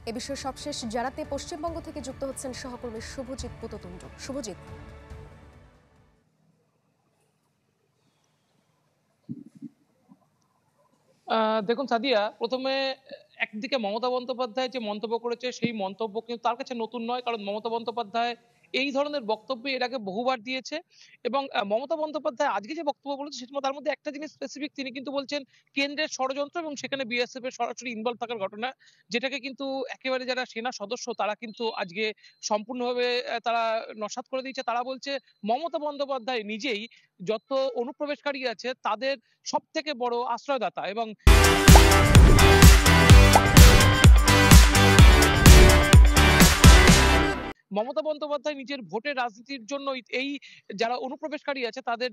এ বিষয়ে সবশেষ জানাতে পশ্চিমবঙ্গ থেকে যুক্ত হচ্ছেন সহকর্মী শুভজিৎ পুততুণ্ড। শুভজিৎ, দেখুন সাদিয়া, প্রথমে একদিকে মমতা বন্দ্যোপাধ্যায় যে মন্তব্য করেছে সেই মন্তব্য কিন্তু তার কাছে নতুন নয়, কারণ মমতা বন্দ্যোপাধ্যায় এই ধরনের বক্তব্য এর আগে বহুবার দিয়েছে। এবং মমতা বন্দ্যোপাধ্যায় আজকে যে বক্তব্য বলেছে সেটা তার মধ্যে একটা জিনিস স্পেসিফিক, তিনি কিন্তু বলছেন কেন্দ্রের ষড়যন্ত্র এবং সেখানে বিএসএফ এর সরাসরি ইনভলভ থাকার ঘটনা, যেটাকে কিন্তু একেবারে যারা সেনা সদস্য তারা কিন্তু আজকে সম্পূর্ণভাবে তারা নস্যাৎ করে দিয়েছে। তারা বলছে মমতা বন্দ্যোপাধ্যায় নিজেই যত অনুপ্রবেশকারী আছে তাদের সব থেকে বড় আশ্রয়দাতা। এবং মমতা বন্দ্যোপাধ্যায় নিজের ভোটের রাজনীতির জন্য এই যারা অনুপ্রবেশকারী আছে তাদের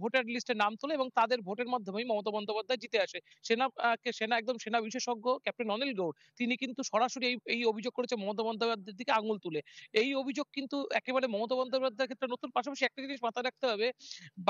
ভোটার লিস্টে নাম তোলে এবং তাদের ভোটের মাধ্যমেই মমতা বন্দ্যোপাধ্যায় জিতে আসে। সেনা একদম সেনা বিশেষজ্ঞ ক্যাপ্টেন অনিল গৌড় তিনি কিন্তু সরাসরি এই অভিযোগ করেছে মমতা বন্দ্যোপাধ্যায়ের দিকে আঙুল তুলে। এই অভিযোগ কিন্তু একেবারে মমতা বন্দ্যোপাধ্যায়ের ক্ষেত্রে নতুন। পাশাপাশি একটা জিনিস মাথায় রাখতে হবে,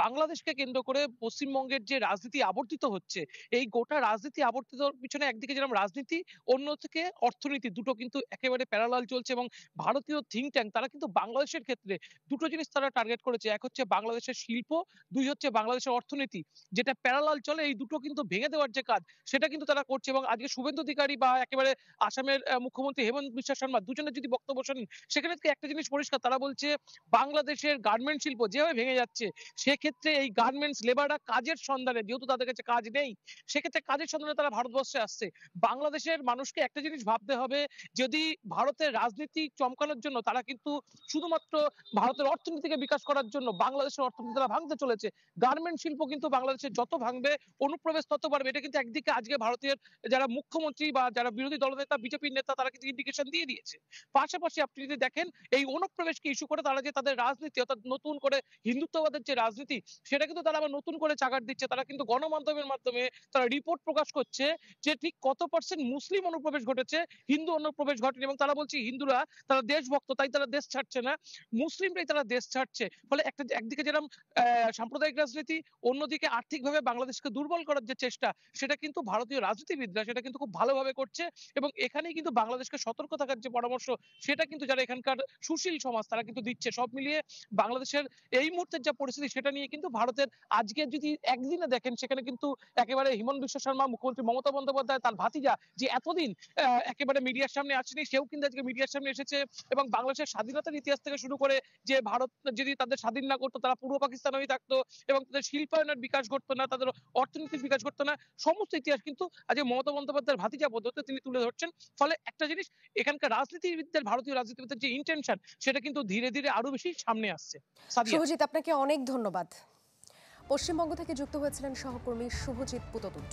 বাংলাদেশকে কেন্দ্র করে পশ্চিমবঙ্গের যে রাজনীতি আবর্তিত হচ্ছে, এই গোটা রাজনীতি আবর্তিতর পিছনে একদিকে যেরকম রাজনীতি, অন্যদিকে অর্থনীতি, দুটো কিন্তু একেবারে প্যারালাল চলছে। এবং ভারতীয় থিঙ্ক ট্যাঙ্ক তারা কিন্তু বাংলাদেশের ক্ষেত্রে দুটো জিনিস তারা টার্গেট করেছে। এক হচ্ছে বাংলাদেশের শিল্প, দুই হচ্ছে বাংলাদেশের অর্থনীতি, যেটা প্যারালাল চলে। এই দুটো কিন্তু ভেঙে দেওয়ার যে কাজ সেটা কিন্তু তারা করছে। এবং আজকে শুভেন্দু অধিকারী বা একেবারে আসামের মুখ্যমন্ত্রী হেমন্ত বিশ্ব শর্মা দুজনের যদি বক্তব্য শোনেন, সেখানে থেকে একটা জিনিস পরিষ্কার, তারা বলছে বাংলাদেশের গার্মেন্ট শিল্প যেভাবে ভেঙে যাচ্ছে, সেক্ষেত্রে এই গার্মেন্টস লেবাররা কাজের সন্ধানে, যেহেতু তাদের কাছে কাজ নেই, সেক্ষেত্রে কাজের সন্ধানে তারা ভারতবর্ষে আসছে। বাংলাদেশের মানুষকে একটা জিনিস ভাবতে হবে, যদি ভারতের রাজনীতি চমকানোর জন্য তারা কিন্তু শুধুমাত্র ভারতের অর্থনীতিকে বিকাশ করার জন্য বাংলাদেশের অর্থনীতি তারা ভাঙতে চলেছে। গার্মেন্ট শিল্প কিন্তু বাংলাদেশে যত ভাঙবে, অনুপ্রবেশ তত বাড়বে। এটা কিন্তু একদিকে আজকে ভারতের যারা মুখ্যমন্ত্রী বা যারা বিরোধী দলনেতা, বিজেপির নেতা, তারা কিন্তু ইন্ডিকেশন দিয়ে দিয়েছে। পাশাপাশি আপনি যদি দেখেন, এই অনুপ্রবেশকে ইস্যু করে তারা যে তাদের রাজনীতি, অর্থাৎ নতুন করে হিন্দুত্ববাদের যে রাজনীতি, সেটা কিন্তু তারা আবার নতুন করে চাগার দিচ্ছে। তারা কিন্তু গণমাধ্যমের মাধ্যমে তারা রিপোর্ট প্রকাশ করছে যে ঠিক কত পার্সেন্ট মুসলিম অনুপ্রবেশ ঘটেছে, হিন্দু অনুপ্রবেশ ঘটেনি। এবং তারা বলছে হিন্দুরা তারা দেশভক্ত, তাই তারা দেশ ছাড়ছে না, মুসলিমরাই তারা দেশ ছাড়ছে। ফলে একদিকে যেরকম সাম্প্রদায়িক রাজনীতি, অন্যদিকে আর্থিকভাবে বাংলাদেশকে দুর্বল করার যে চেষ্টা, সেটা কিন্তু ভারতীয় রাজনীতিবিদরা সেটা কিন্তু খুব ভালোভাবে করছে। এবং এখানেই কিন্তু বাংলাদেশকে সতর্ক থাকার যে পরামর্শ, সেটা কিন্তু যারা এখানকার সুশীল সমাজ তারা কিন্তু দিচ্ছে। সব মিলিয়ে বাংলাদেশের এই মুহূর্তের যা পরিস্থিতি, সেটা নিয়ে কিন্তু ভারতের আজকে যদি একদিনে দেখেন, সেখানে কিন্তু একেবারে হিমন্ত বিশ্ব শর্মা, মুখ্যমন্ত্রী মমতা বন্দ্যোপাধ্যায়, তার ভাতিজা যে এতদিন একেবারে মিডিয়ার সামনে আসেনি, সেও কিন্তু আজকে মিডিয়ার সামনে এসেছে। এবং বাংলাদেশের স্বাধীনতার ইতিহাস থেকে শুরু করে যে ভারত যদি তাদের স্বাধীন না করতো, তারা পূর্ব পাকিস্তান হয়ে থাকতো এবং তাদের শিল্পায়নের বিকাশ ঘটতো না, তাদের অর্থনীতির বিকাশ ঘটতো না, সমস্ত ইতিহাস কিন্তু আজকে মমতা বন্দ্যোপাধ্যায়ের ভাতিজা পদ্ধতিতে তিনি তুলে ধরছেন। ফলে একটা জিনিস, এখানকার রাজনীতিবিদদের, ভারতীয় রাজনীতিবিদদের যে ইন্টেনশন, সেটা কিন্তু ধীরে ধীরে আরো বেশি সামনে আসছে। শুভজিৎ, আপনাকে অনেক ধন্যবাদ। পশ্চিমবঙ্গ থেকে যুক্ত হয়েছিলেন সহকর্মী শুভজিৎ পুততুণ্ড।